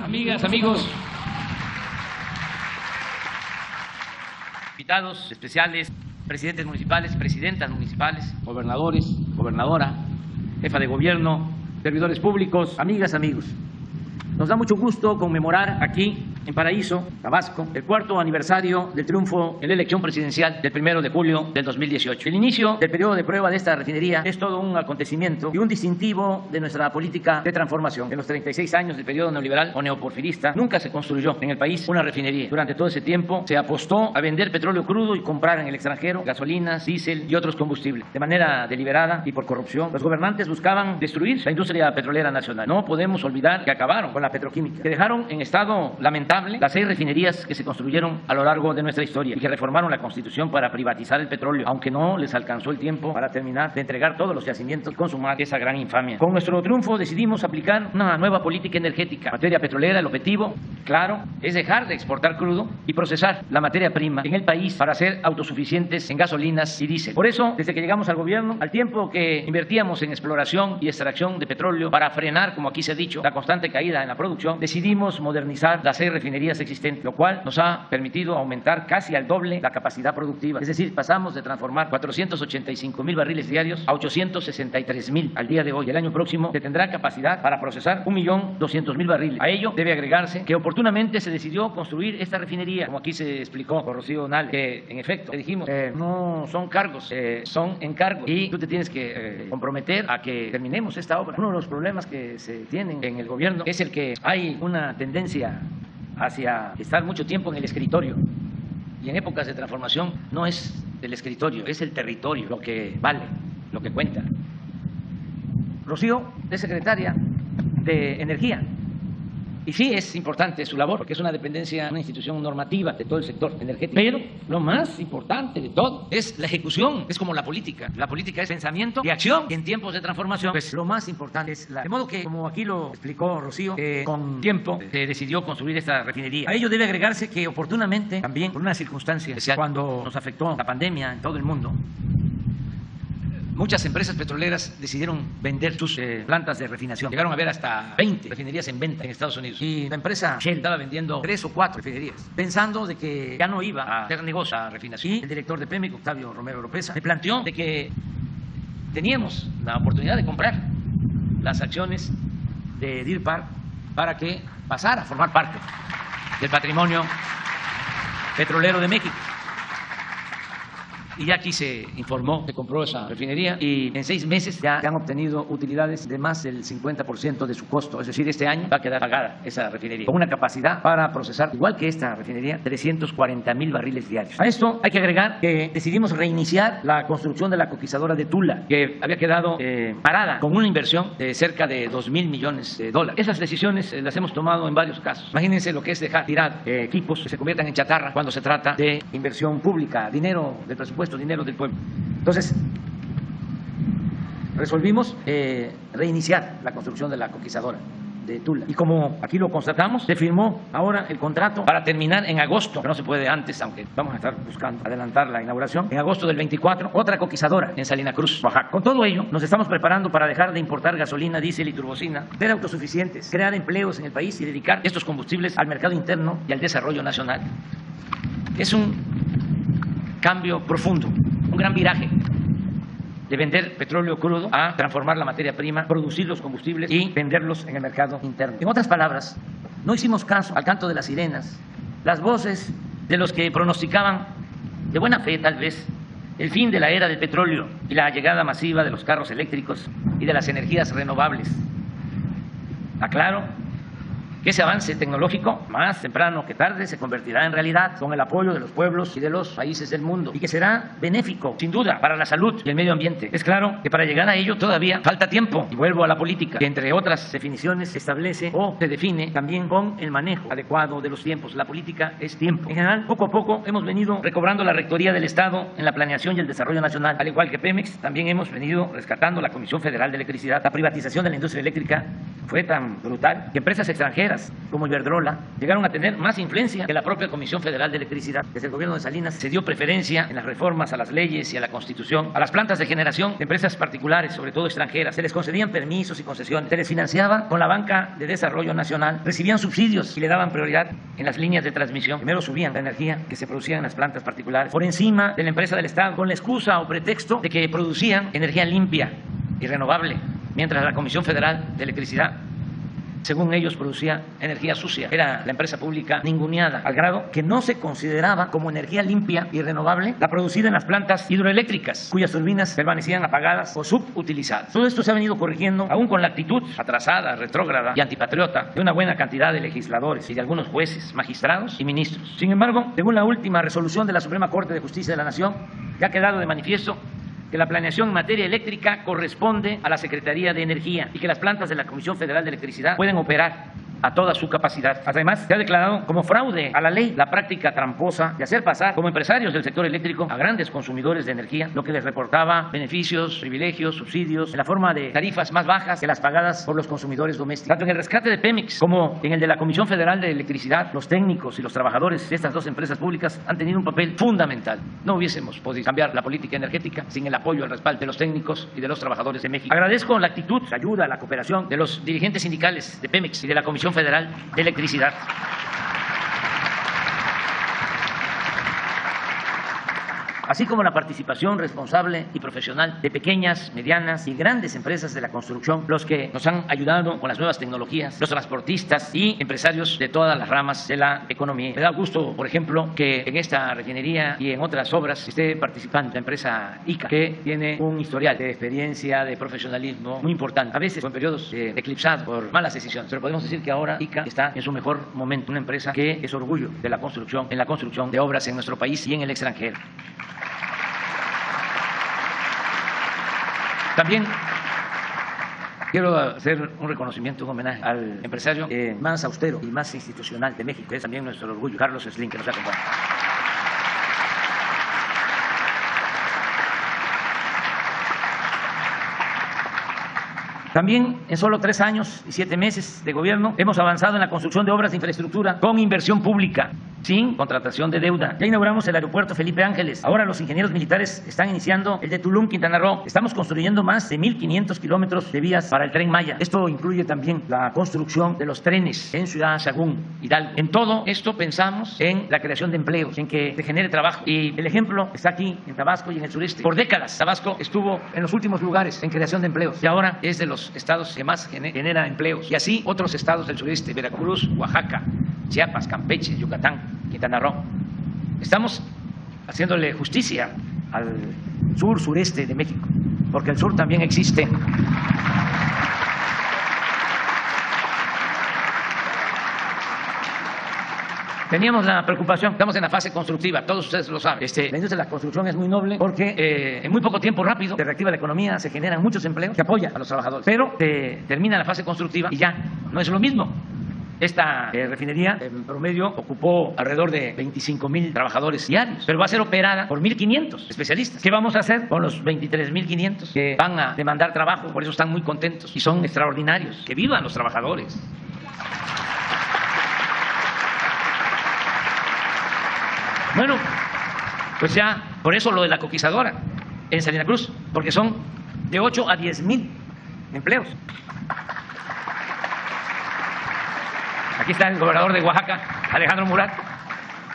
Amigas, amigos, invitados especiales, presidentes municipales, presidentas municipales, gobernadores, gobernadora, jefa de gobierno, servidores públicos, amigas, amigos. Nos da mucho gusto conmemorar aquí en Paraíso, Tabasco, el 4º aniversario del triunfo en la elección presidencial del 1 de julio del 2018. El inicio del periodo de prueba de esta refinería es todo un acontecimiento y un distintivo de nuestra política de transformación. En los 36 años del periodo neoliberal o neoporfirista, nunca se construyó en el país una refinería. Durante todo ese tiempo se apostó a vender petróleo crudo y comprar en el extranjero gasolinas, diésel y otros combustibles. De manera deliberada y por corrupción, los gobernantes buscaban destruir la industria petrolera nacional. No podemos olvidar que acabaron con la petroquímica, que dejaron en estado lamentable las 6 refinerías que se construyeron a lo largo de nuestra historia y que reformaron la Constitución para privatizar el petróleo, aunque no les alcanzó el tiempo para terminar de entregar todos los yacimientos y consumar esa gran infamia. Con nuestro triunfo decidimos aplicar una nueva política energética. En materia petrolera, el objetivo, claro, es dejar de exportar crudo y procesar la materia prima en el país para ser autosuficientes en gasolinas y diésel. Por eso, desde que llegamos al gobierno, al tiempo que invertíamos en exploración y extracción de petróleo para frenar, como aquí se ha dicho, la constante caída en la producción, decidimos modernizar las 6 refinerías existentes, lo cual nos ha permitido aumentar casi al doble la capacidad productiva. Es decir, pasamos de transformar 485,000 barriles diarios a 863,000 al día de hoy. El año próximo se tendrá capacidad para procesar 1,200,000 barriles. A ello debe agregarse que oportunamente se decidió construir esta refinería, como aquí se explicó por Rocío Nale, que en efecto, le dijimos, no son cargos, son encargos y tú te tienes que comprometer a que terminemos esta obra. Uno de los problemas que se tienen en el gobierno es el que hay una tendencia hacia estar mucho tiempo en el escritorio, y en épocas de transformación no es el escritorio, es el territorio lo que vale, lo que cuenta. Rocío es secretaria de Energía y sí es importante su labor porque es una dependencia, una institución normativa de todo el sector energético, pero lo más importante de todo es la ejecución. Es como la política es pensamiento y acción, y en tiempos de transformación pues lo más importante es la... De modo que, como aquí lo explicó Rocío, con tiempo se decidió construir esta refinería. A ello debe agregarse que oportunamente, también por una circunstancia especial, cuando nos afectó la pandemia en todo el mundo, muchas empresas petroleras decidieron vender sus plantas de refinación. Llegaron a haber hasta 20 refinerías en venta en Estados Unidos. Y la empresa Shell estaba vendiendo 3 o 4 refinerías, pensando de que ya no iba a hacer negocio a refinación. Y el director de Pemex, Octavio Romero Oropesa, me planteó de que teníamos la oportunidad de comprar las acciones de Deer Park para que pasara a formar parte del patrimonio petrolero de México. Y ya aquí se informó, se compró esa refinería y en 6 meses ya han obtenido utilidades de más del 50% de su costo. Es decir, este año va a quedar pagada esa refinería con una capacidad para procesar, igual que esta refinería, 340,000 barriles diarios. A esto hay que agregar que decidimos reiniciar la construcción de la coquizadora de Tula, que había quedado parada con una inversión de cerca de $2,000 millones. Esas decisiones las hemos tomado en varios casos. Imagínense lo que es dejar tirar equipos que se conviertan en chatarra cuando se trata de inversión pública, dinero del presupuesto, dinero del pueblo. Entonces, resolvimos reiniciar la construcción de la coquizadora de Tula. Y como aquí lo constatamos, se firmó ahora el contrato para terminar en agosto, que no se puede antes, aunque vamos a estar buscando adelantar la inauguración, en agosto del 24, otra coquizadora en Salina Cruz, Oaxaca. Con todo ello, nos estamos preparando para dejar de importar gasolina, diésel y turbocina, ser autosuficientes, crear empleos en el país y dedicar estos combustibles al mercado interno y al desarrollo nacional. Es un cambio profundo, un gran viraje de vender petróleo crudo a transformar la materia prima, producir los combustibles y venderlos en el mercado interno. En otras palabras, no hicimos caso al canto de las sirenas, las voces de los que pronosticaban, de buena fe tal vez, el fin de la era del petróleo y la llegada masiva de los carros eléctricos y de las energías renovables. Aclaro que ese avance tecnológico, más temprano que tarde, se convertirá en realidad con el apoyo de los pueblos y de los países del mundo, y que será benéfico, sin duda, para la salud y el medio ambiente. Es claro que para llegar a ello todavía falta tiempo, y vuelvo a la política, que entre otras definiciones se establece o se define también con el manejo adecuado de los tiempos. La política es tiempo. En general, poco a poco hemos venido recobrando la rectoría del Estado en la planeación y el desarrollo nacional, al igual que Pemex. También hemos venido rescatando la Comisión Federal de Electricidad. La privatización de la industria eléctrica fue tan brutal que empresas extranjeras extranjeras, como Iberdrola, llegaron a tener más influencia que la propia Comisión Federal de Electricidad. Desde el gobierno de Salinas se dio preferencia en las reformas a las leyes y a la Constitución a las plantas de generación de empresas particulares, sobre todo extranjeras. Se les concedían permisos y concesiones, se les financiaba con la Banca de Desarrollo Nacional, recibían subsidios y le daban prioridad en las líneas de transmisión. Primero subían la energía que se producía en las plantas particulares por encima de la empresa del Estado, con la excusa o pretexto de que producían energía limpia y renovable, mientras la Comisión Federal de Electricidad, según ellos, producía energía sucia. Era la empresa pública ninguneada, al grado que no se consideraba como energía limpia y renovable la producida en las plantas hidroeléctricas, cuyas turbinas permanecían apagadas o subutilizadas. Todo esto se ha venido corrigiendo, aún con la actitud atrasada, retrógrada y antipatriota de una buena cantidad de legisladores y de algunos jueces, magistrados y ministros. Sin embargo, según la última resolución de la Suprema Corte de Justicia de la Nación, ya ha quedado de manifiesto que la planeación en materia eléctrica corresponde a la Secretaría de Energía y que las plantas de la Comisión Federal de Electricidad pueden operar a toda su capacidad. Además, se ha declarado como fraude a la ley la práctica tramposa de hacer pasar como empresarios del sector eléctrico a grandes consumidores de energía, lo que les reportaba beneficios, privilegios, subsidios, en la forma de tarifas más bajas que las pagadas por los consumidores domésticos. Tanto en el rescate de Pemex como en el de la Comisión Federal de Electricidad, los técnicos y los trabajadores de estas dos empresas públicas han tenido un papel fundamental. No hubiésemos podido cambiar la política energética sin el apoyo y el respaldo de los técnicos y de los trabajadores de México. Agradezco la actitud, la ayuda, la cooperación de los dirigentes sindicales de Pemex y de la Comisión Federal de Electricidad. Así como la participación responsable y profesional de pequeñas, medianas y grandes empresas de la construcción, los que nos han ayudado con las nuevas tecnologías, los transportistas y empresarios de todas las ramas de la economía. Me da gusto, por ejemplo, que en esta refinería y en otras obras esté participando la empresa ICA, que tiene un historial de experiencia, de profesionalismo muy importante, a veces con periodos eclipsados por malas decisiones, pero podemos decir que ahora ICA está en su mejor momento, una empresa que es orgullo de la construcción, en la construcción de obras en nuestro país y en el extranjero. También quiero hacer un reconocimiento, un homenaje al empresario más austero y más institucional de México, que es también nuestro orgullo, Carlos Slim, que nos acompaña. También en solo 3 años y 7 meses de gobierno hemos avanzado en la construcción de obras de infraestructura con inversión pública, sin contratación de deuda. Ya inauguramos el aeropuerto Felipe Ángeles. Ahora los ingenieros militares están iniciando el de Tulum, Quintana Roo. Estamos construyendo más de 1,500 kilómetros de vías para el Tren Maya. Esto incluye también la construcción de los trenes en Ciudad Sagún, Hidalgo. En todo esto pensamos en la creación de empleos, en que se genere trabajo. Y el ejemplo está aquí en Tabasco y en el sureste. Por décadas, Tabasco estuvo en los últimos lugares en creación de empleos y ahora es de los estados que más genera empleos. Y así otros estados del sureste, Veracruz, Oaxaca, Chiapas, Campeche, Yucatán, Quintana Roo. Estamos haciéndole justicia al sur, sureste de México, porque el sur también existe. Teníamos la preocupación, estamos en la fase constructiva, todos ustedes lo saben. La industria de la construcción es muy noble porque en muy poco tiempo rápido se reactiva la economía, se generan muchos empleos, se apoya a los trabajadores. Pero termina la fase constructiva y ya no es lo mismo. Esta refinería en promedio ocupó alrededor de 25,000 trabajadores diarios, pero va a ser operada por 1,500 especialistas. ¿Qué vamos a hacer con los 23,500 que van a demandar trabajo? Por eso están muy contentos y son extraordinarios. ¡Que vivan los trabajadores! Bueno, pues ya, por eso lo de la coquizadora en Salina Cruz, porque son de 8 a 10,000 empleos. Aquí está el gobernador de Oaxaca, Alejandro Murat,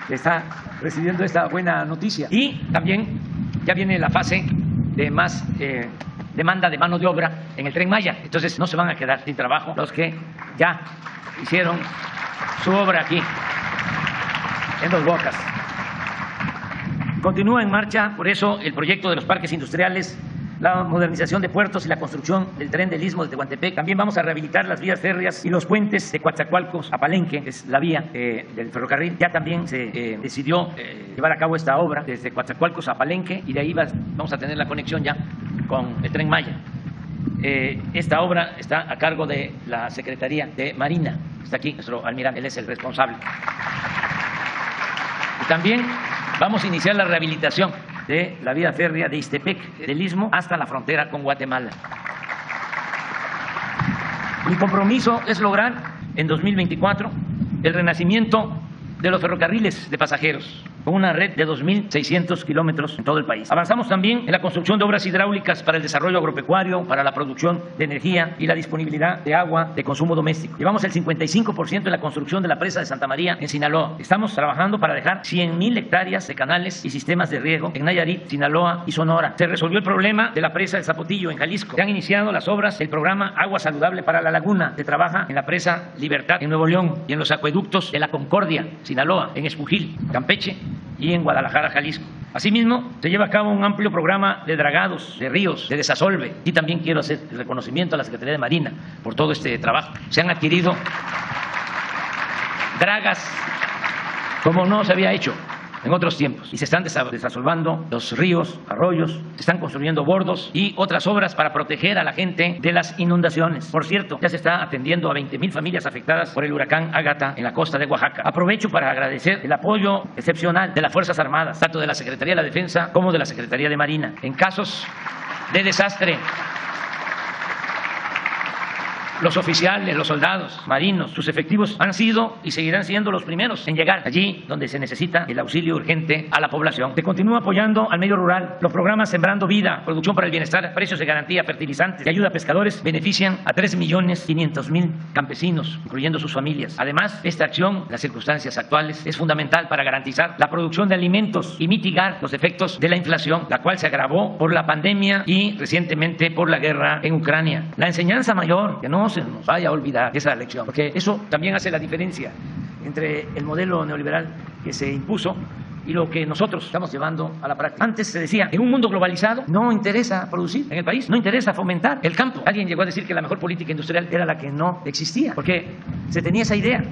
que está recibiendo esta buena noticia. Y también ya viene la fase de más demanda de mano de obra en el Tren Maya. Entonces no se van a quedar sin trabajo los que ya hicieron su obra aquí, en Dos Bocas. Continúa en marcha, por eso, el proyecto de los parques industriales, la modernización de puertos y la construcción del tren del Istmo de Tehuantepec. También vamos a rehabilitar las vías férreas y los puentes de Coatzacoalcos a Palenque, que es la vía del ferrocarril. Ya también se decidió llevar a cabo esta obra desde Coatzacoalcos a Palenque y de ahí vamos a tener la conexión ya con el Tren Maya. Esta obra está a cargo de la Secretaría de Marina. Está aquí nuestro almirante, él es el responsable. Y también vamos a iniciar la rehabilitación de la vía férrea de Ixtepec, del Istmo, hasta la frontera con Guatemala. Mi compromiso es lograr en 2024 el renacimiento de los ferrocarriles de pasajeros, con una red de 2.600 kilómetros en todo el país. Avanzamos también en la construcción de obras hidráulicas para el desarrollo agropecuario, para la producción de energía y la disponibilidad de agua de consumo doméstico. Llevamos el 55% en la construcción de la presa de Santa María en Sinaloa. Estamos trabajando para dejar 100.000 hectáreas de canales y sistemas de riego en Nayarit, Sinaloa y Sonora. Se resolvió el problema de la presa de Zapotillo en Jalisco. Se han iniciado las obras del programa Agua Saludable para la Laguna. Se trabaja en la presa Libertad en Nuevo León y en los acueductos de la Concordia, Sinaloa, en Espujil, Campeche y en Guadalajara, Jalisco. Asimismo, se lleva a cabo un amplio programa de dragados, de ríos, de desasolve. Y también quiero hacer el reconocimiento a la Secretaría de Marina por todo este trabajo. Se han adquirido dragas como no se había hecho en otros tiempos y se están desasolvando los ríos, arroyos, se están construyendo bordos y otras obras para proteger a la gente de las inundaciones. Por cierto, ya se está atendiendo a 20.000 familias afectadas por el huracán Ágata en la costa de Oaxaca. Aprovecho para agradecer el apoyo excepcional de las Fuerzas Armadas, tanto de la Secretaría de la Defensa como de la Secretaría de Marina. En casos de desastre, los oficiales, los soldados, marinos, sus efectivos han sido y seguirán siendo los primeros en llegar allí donde se necesita el auxilio urgente a la población. Se continúa apoyando al medio rural. Los programas Sembrando Vida, Producción para el Bienestar, Precios de Garantía, Fertilizantes y Ayuda a Pescadores benefician a 3.500.000 campesinos, incluyendo sus familias. Además, esta acción, en las circunstancias actuales, es fundamental para garantizar la producción de alimentos y mitigar los efectos de la inflación, la cual se agravó por la pandemia y recientemente por la guerra en Ucrania. La enseñanza mayor, que no se nos vaya a olvidar esa lección, porque eso también hace la diferencia entre el modelo neoliberal que se impuso y lo que nosotros estamos llevando a la práctica. Antes se decía, en un mundo globalizado no interesa producir en el país, no interesa fomentar el campo. Alguien llegó a decir que la mejor política industrial era la que no existía, porque se tenía esa idea.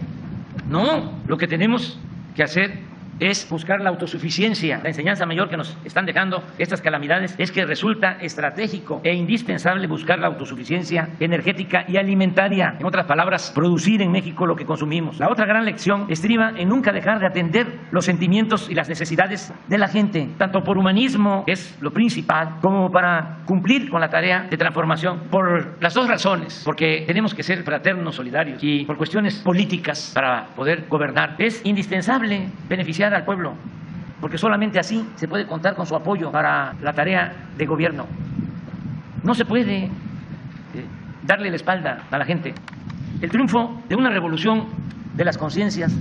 No, lo que tenemos que hacer es buscar la autosuficiencia. La enseñanza mayor que nos están dejando estas calamidades es que resulta estratégico e indispensable buscar la autosuficiencia energética y alimentaria. En otras palabras, producir en México lo que consumimos. La otra gran lección estriba en nunca dejar de atender los sentimientos y las necesidades de la gente, tanto por humanismo, que es lo principal, como para cumplir con la tarea de transformación. Por las dos razones, porque tenemos que ser fraternos, solidarios, y por cuestiones políticas para poder gobernar. Es indispensable beneficiar al pueblo, porque solamente así se puede contar con su apoyo para la tarea de gobierno. No se puede darle la espalda a la gente. El triunfo de una revolución de las conciencias,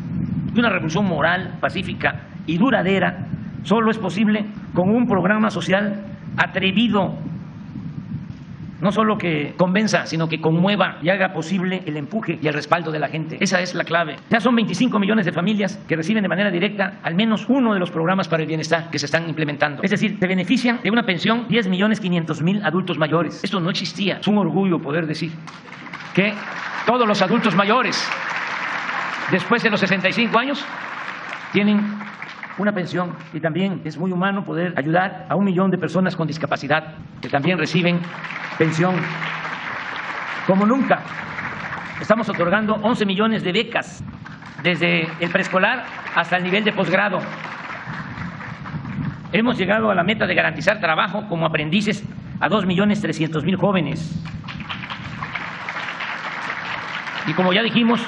de una revolución moral, pacífica y duradera, solo es posible con un programa social atrevido, no solo que convenza, sino que conmueva y haga posible el empuje y el respaldo de la gente. Esa es la clave. Ya son 25 millones de familias que reciben de manera directa al menos uno de los programas para el bienestar que se están implementando. Es decir, se benefician de una pensión 10.500.000 adultos mayores. Esto no existía. Es un orgullo poder decir que todos los adultos mayores, después de los 65 años, tienen una pensión, y también es muy humano poder ayudar a 1 millón de personas con discapacidad que también reciben pensión. Como nunca, estamos otorgando 11 millones de becas desde el preescolar hasta el nivel de posgrado. Hemos llegado a la meta de garantizar trabajo como aprendices a 2.300.000 jóvenes. Y como ya dijimos,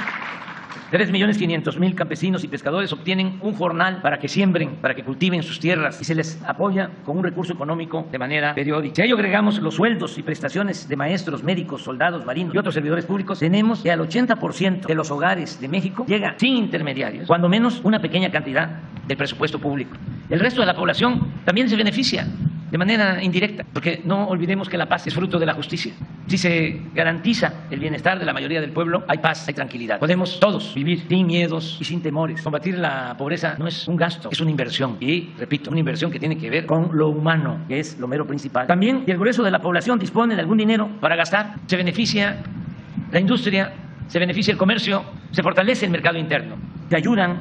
3.500.000 campesinos y pescadores obtienen un jornal para que siembren, para que cultiven sus tierras, y se les apoya con un recurso económico de manera periódica. Si a ello agregamos los sueldos y prestaciones de maestros, médicos, soldados, marinos y otros servidores públicos, tenemos que al 80% de los hogares de México llega sin intermediarios, cuando menos una pequeña cantidad del presupuesto público. El resto de la población también se beneficia de manera indirecta, porque no olvidemos que la paz es fruto de la justicia. Si se garantiza el bienestar de la mayoría del pueblo, hay paz, hay tranquilidad. Podemos todos vivir sin miedos y sin temores. Combatir la pobreza no es un gasto, es una inversión. Y, repito, una inversión que tiene que ver con lo humano, que es lo mero principal. También, si el grueso de la población dispone de algún dinero para gastar, se beneficia la industria, se beneficia el comercio, se fortalece el mercado interno. Se ayudan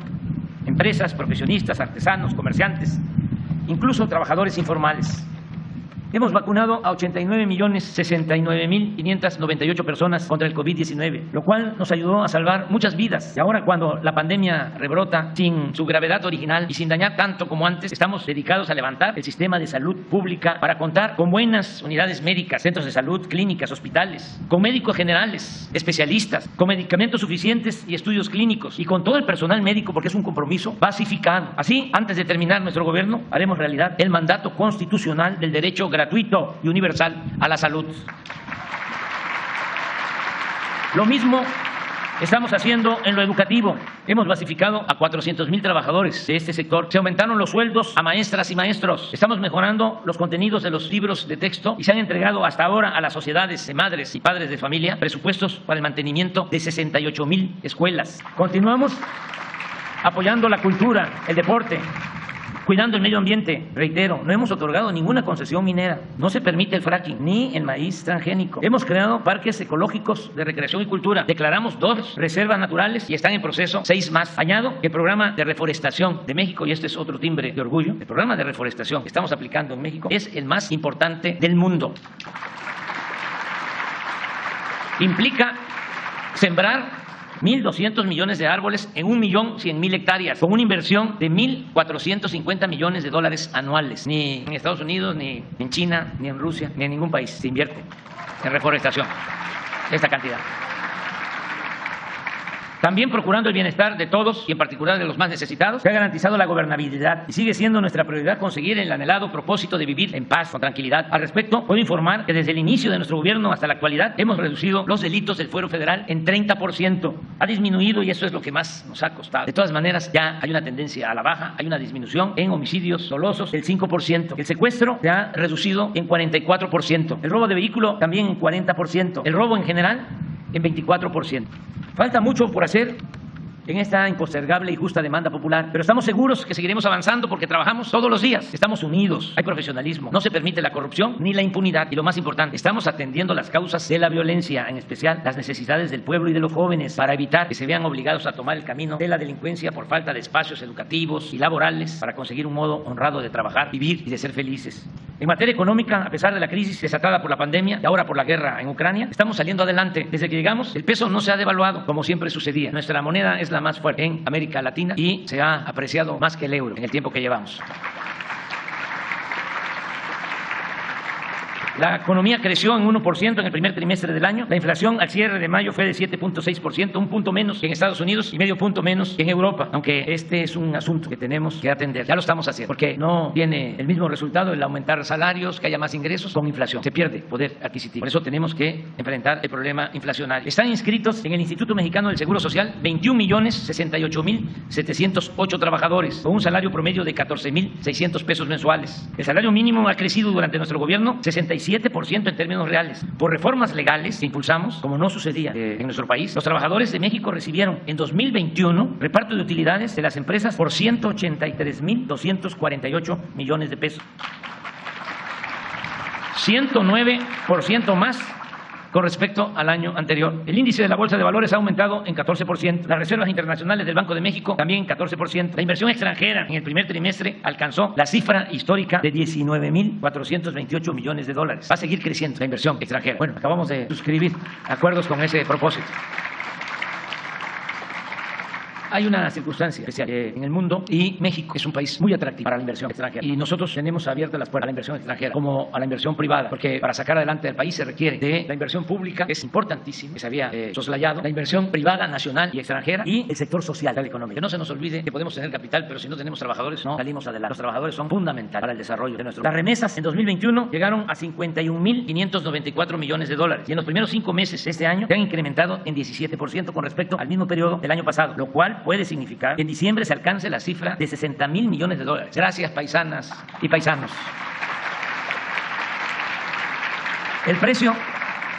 empresas, profesionistas, artesanos, comerciantes, incluso trabajadores informales. Hemos vacunado a 89.069.598 personas contra el COVID-19, lo cual nos ayudó a salvar muchas vidas. Y ahora, cuando la pandemia rebrota sin su gravedad original y sin dañar tanto como antes, estamos dedicados a levantar el sistema de salud pública para contar con buenas unidades médicas, centros de salud, clínicas, hospitales, con médicos generales, especialistas, con medicamentos suficientes y estudios clínicos, y con todo el personal médico, porque es un compromiso basificado. Así, antes de terminar nuestro gobierno, haremos realidad el mandato constitucional del derecho gratuito y universal a la salud. Lo mismo estamos haciendo en lo educativo. Hemos basificado a 400,000 trabajadores de este sector. Se aumentaron los sueldos a maestras y maestros. Estamos mejorando los contenidos de los libros de texto y se han entregado hasta ahora a las sociedades de madres y padres de familia presupuestos para el mantenimiento de 68,000 escuelas. Continuamos apoyando la cultura, el deporte, cuidando el medio ambiente. Reitero, no hemos otorgado ninguna concesión minera. No se permite el fracking ni el maíz transgénico. Hemos creado parques ecológicos de recreación y cultura. Declaramos 2 reservas naturales y están en proceso 6 más. Añado que el programa de reforestación de México, y este es otro timbre de orgullo, el programa de reforestación que estamos aplicando en México es el más importante del mundo. Implica sembrar 1.200 millones de árboles en 1.100.000 hectáreas, con una inversión de $1.450 millones anuales. Ni en Estados Unidos, ni en China, ni en Rusia, ni en ningún país se invierte en reforestación esta cantidad. También procurando el bienestar de todos y en particular de los más necesitados, se ha garantizado la gobernabilidad y sigue siendo nuestra prioridad conseguir el anhelado propósito de vivir en paz, con tranquilidad. Al respecto, puedo informar que desde el inicio de nuestro gobierno hasta la actualidad hemos reducido los delitos del fuero federal en 30%. Ha disminuido y eso es lo que más nos ha costado. De todas maneras, ya hay una tendencia a la baja, hay una disminución en homicidios dolosos del 5%. El secuestro se ha reducido en 44%. El robo de vehículo también en 40%. El robo en general en 24%. Falta mucho por hacer en esta impostergable y justa demanda popular, pero estamos seguros que seguiremos avanzando porque trabajamos todos los días, estamos unidos, hay profesionalismo, no se permite la corrupción ni la impunidad y lo más importante, estamos atendiendo las causas de la violencia, en especial las necesidades del pueblo y de los jóvenes, para evitar que se vean obligados a tomar el camino de la delincuencia por falta de espacios educativos y laborales para conseguir un modo honrado de trabajar, vivir y de ser felices. En materia económica, a pesar de la crisis desatada por la pandemia y ahora por la guerra en Ucrania, estamos saliendo adelante. Desde que llegamos, el peso no se ha devaluado como siempre sucedía. Nuestra moneda es la más fuerte en América Latina y se ha apreciado más que el euro en el tiempo que llevamos. La economía creció en 1% en el primer trimestre del año. La inflación al cierre de mayo fue de 7.6%, un punto menos que en Estados Unidos y medio punto menos que en Europa, aunque este es un asunto que tenemos que atender. Ya lo estamos haciendo, porque no tiene el mismo resultado el aumentar salarios, que haya más ingresos con inflación. Se pierde poder adquisitivo. Por eso tenemos que enfrentar el problema inflacionario. Están inscritos en el Instituto Mexicano del Seguro Social 21.068.708 trabajadores, con un salario promedio de 14.600 pesos mensuales. El salario mínimo ha crecido durante nuestro gobierno 67% en términos reales. Por reformas legales que impulsamos, como no sucedía en nuestro país, los trabajadores de México recibieron en 2021 reparto de utilidades de las empresas por 183.248 millones de pesos. 109% más con respecto al año anterior. El índice de la Bolsa de Valores ha aumentado en 14%. Las reservas internacionales del Banco de México también en 14%. La inversión extranjera en el primer trimestre alcanzó la cifra histórica de 19.428 millones de dólares. Va a seguir creciendo la inversión extranjera. Bueno, acabamos de suscribir acuerdos con ese propósito. Hay una circunstancia especial en el mundo y México es un país muy atractivo para la inversión extranjera y nosotros tenemos abiertas las puertas a la inversión extranjera como a la inversión privada, porque para sacar adelante al país se requiere de la inversión pública, que es importantísima, que se había soslayado, la inversión privada, nacional y extranjera, y el sector social, el económico. Que no se nos olvide que podemos tener capital, pero si no tenemos trabajadores no salimos adelante. Los trabajadores son fundamentales para el desarrollo de nuestro país. Las remesas en 2021 llegaron a 51.594 millones de dólares y en los primeros 5 meses de este año se han incrementado en 17% con respecto al mismo periodo del año pasado, lo cual puede significar que en diciembre se alcance la cifra de 60.000 millones de dólares. Gracias, paisanas y paisanos. El precio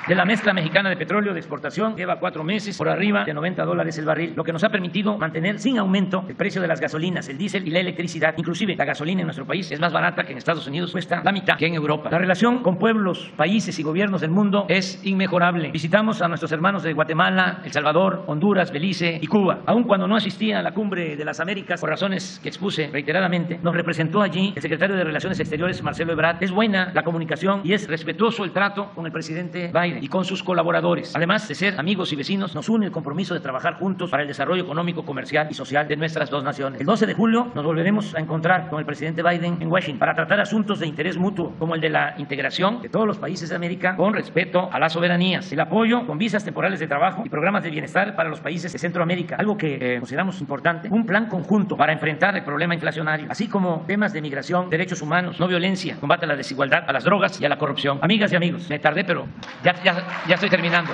de la mezcla mexicana de petróleo de exportación lleva 4 meses por arriba de $90 el barril, lo que nos ha permitido mantener sin aumento el precio de las gasolinas, el diésel y la electricidad. Inclusive la gasolina en nuestro país es más barata que en Estados Unidos, cuesta la mitad que en Europa. La relación con pueblos, países y gobiernos del mundo es inmejorable. Visitamos a nuestros hermanos de Guatemala, El Salvador, Honduras, Belice y Cuba. Aun cuando no asistía a la Cumbre de las Américas, por razones que expuse reiteradamente, nos representó allí el secretario de Relaciones Exteriores, Marcelo Ebrard. Es buena la comunicación y es respetuoso el trato con el presidente Biden y con sus colaboradores. Además de ser amigos y vecinos, nos une el compromiso de trabajar juntos para el desarrollo económico, comercial y social de nuestras dos naciones. El 12 de julio nos volveremos a encontrar con el presidente Biden en Washington para tratar asuntos de interés mutuo, como el de la integración de todos los países de América con respeto a las soberanías, el apoyo con visas temporales de trabajo y programas de bienestar para los países de Centroamérica, algo que consideramos importante, un plan conjunto para enfrentar el problema inflacionario, así como temas de migración, derechos humanos, no violencia, combate a la desigualdad, a las drogas y a la corrupción. Amigas y amigos, me tardé, pero ya estoy terminando.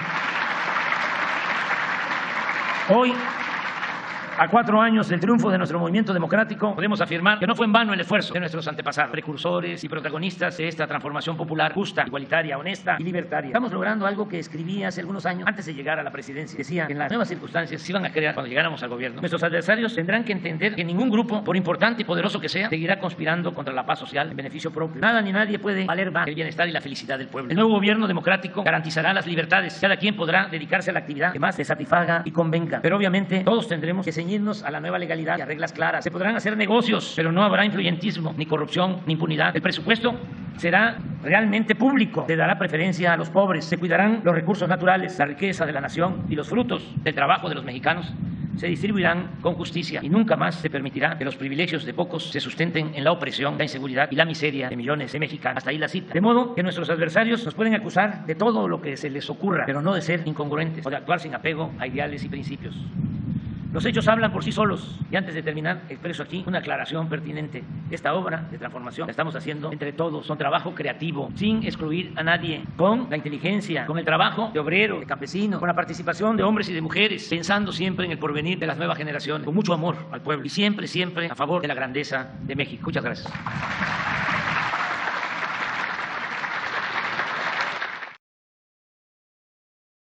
Hoy, a 4 años del triunfo de nuestro movimiento democrático, podemos afirmar que no fue en vano el esfuerzo de nuestros antepasados, precursores y protagonistas de esta transformación popular, justa, igualitaria, honesta y libertaria. Estamos logrando algo que escribí hace algunos años, antes de llegar a la presidencia. Decía que en las nuevas circunstancias se iban a crear cuando llegáramos al gobierno. Nuestros adversarios tendrán que entender que ningún grupo, por importante y poderoso que sea, seguirá conspirando contra la paz social en beneficio propio. Nada ni nadie puede valer más el bienestar y la felicidad del pueblo. El nuevo gobierno democrático garantizará las libertades. Cada quien podrá dedicarse a la actividad que más le satisfaga y convenga. Pero obviamente todos tendremos que ceñirnos a la nueva legalidad y a reglas claras. Se podrán hacer negocios, pero no habrá influyentismo, ni corrupción, ni impunidad. El presupuesto será realmente público. Se dará preferencia a los pobres. Se cuidarán los recursos naturales, la riqueza de la nación y los frutos del trabajo de los mexicanos se distribuirán con justicia y nunca más se permitirá que los privilegios de pocos se sustenten en la opresión, la inseguridad y la miseria de millones de mexicanos. Hasta ahí la cita. De modo que nuestros adversarios nos pueden acusar de todo lo que se les ocurra, pero no de ser incongruentes o de actuar sin apego a ideales y principios. Los hechos hablan por sí solos. Y antes de terminar, expreso aquí una aclaración pertinente. Esta obra de transformación la estamos haciendo entre todos, con trabajo creativo, sin excluir a nadie, con la inteligencia, con el trabajo de obrero, de campesino, con la participación de hombres y de mujeres, pensando siempre en el porvenir de las nuevas generaciones, con mucho amor al pueblo y siempre, siempre a favor de la grandeza de México. Muchas gracias.